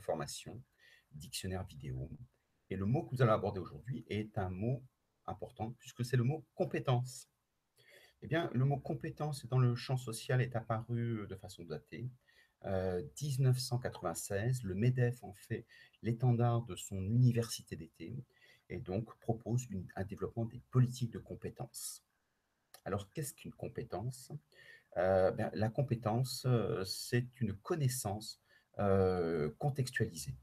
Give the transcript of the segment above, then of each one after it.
formation, dictionnaire vidéo. Et le mot que nous allons aborder aujourd'hui est un mot important puisque c'est le mot compétence. Eh bien, le mot compétence dans le champ social est apparu de façon datée. 1996, le MEDEF en fait l'étendard de son université d'été et donc propose un développement des politiques de compétences. Alors, qu'est-ce qu'une compétence? La compétence, c'est une connaissance contextualisée.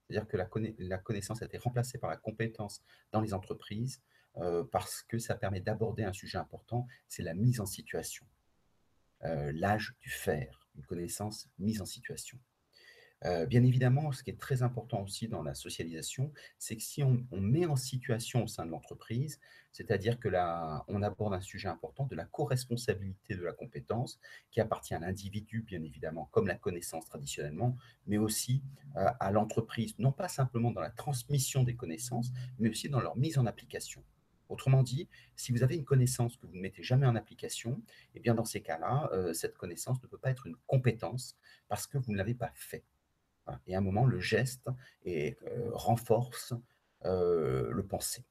C'est-à-dire que la connaissance a été remplacée par la compétence dans les entreprises parce que ça permet d'aborder un sujet important, c'est la mise en situation, l'âge du faire, une connaissance mise en situation. Bien évidemment, ce qui est très important aussi dans la socialisation, c'est que si on met en situation au sein de l'entreprise, c'est-à-dire que là, on aborde un sujet important de la co-responsabilité de la compétence qui appartient à l'individu, bien évidemment, comme la connaissance traditionnellement, mais aussi à l'entreprise, non pas simplement dans la transmission des connaissances, mais aussi dans leur mise en application. Autrement dit, si vous avez une connaissance que vous ne mettez jamais en application, eh bien dans ces cas-là, cette connaissance ne peut pas être une compétence parce que vous ne l'avez pas fait. Voilà. Et à un moment, le geste renforce le penser.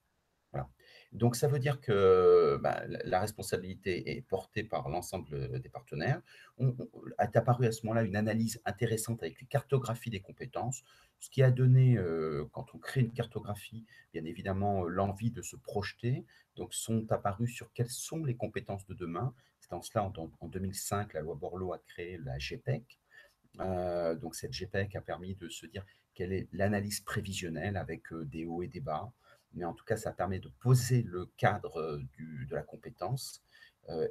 Voilà. Donc, ça veut dire que la responsabilité est portée par l'ensemble des partenaires. Est apparu à ce moment-là une analyse intéressante avec les cartographies des compétences, ce qui a donné, quand on crée une cartographie, bien évidemment, l'envie de se projeter. Donc, sont apparus sur quelles sont les compétences de demain. C'est en cela, en 2005, la loi Borloo a créé la GPEC. Donc cette GPEC a permis de se dire quelle est l'analyse prévisionnelle avec des hauts et des bas. Mais en tout cas, ça permet de poser le cadre de la compétence.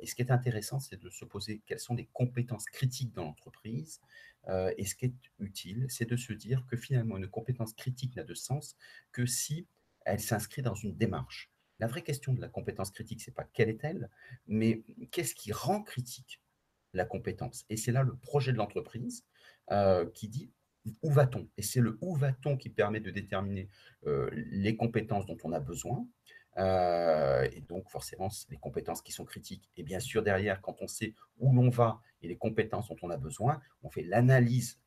Et ce qui est intéressant, c'est de se poser quelles sont les compétences critiques dans l'entreprise. Et ce qui est utile, c'est de se dire que finalement, une compétence critique n'a de sens que si elle s'inscrit dans une démarche. La vraie question de la compétence critique, c'est pas quelle est-elle, mais qu'est-ce qui rend critique la compétence. Et c'est là le projet de l'entreprise qui dit où va-t-on? Et c'est le où va-t-on qui permet de déterminer les compétences dont on a besoin. Et donc, forcément, c'est les compétences qui sont critiques. Et bien sûr, derrière, quand on sait où l'on va et les compétences dont on a besoin, on fait l'analyse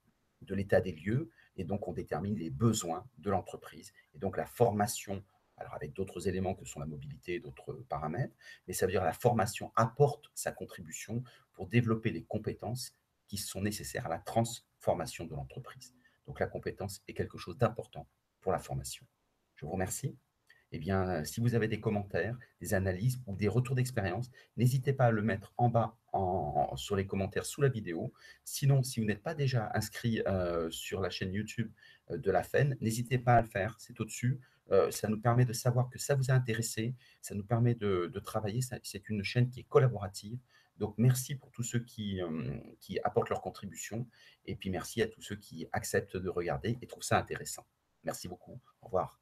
de l'état des lieux et donc on détermine les besoins de l'entreprise. Et donc, la formation, alors avec d'autres éléments que sont la mobilité et d'autres paramètres, mais ça veut dire que la formation apporte sa contribution pour développer les compétences qui sont nécessaires à la transformation de l'entreprise. Donc la compétence est quelque chose d'important pour la formation. Je vous remercie. Eh bien, si vous avez des commentaires, des analyses ou des retours d'expérience, n'hésitez pas à le mettre en bas sur les commentaires sous la vidéo. Sinon, si vous n'êtes pas déjà inscrit sur la chaîne YouTube de la FEN, n'hésitez pas à le faire, c'est au-dessus. Ça nous permet de savoir que ça vous a intéressé, ça nous permet de travailler. C'est une chaîne qui est collaborative. Donc, merci pour tous ceux qui apportent leur contribution. Et puis, merci à tous ceux qui acceptent de regarder et trouvent ça intéressant. Merci beaucoup. Au revoir.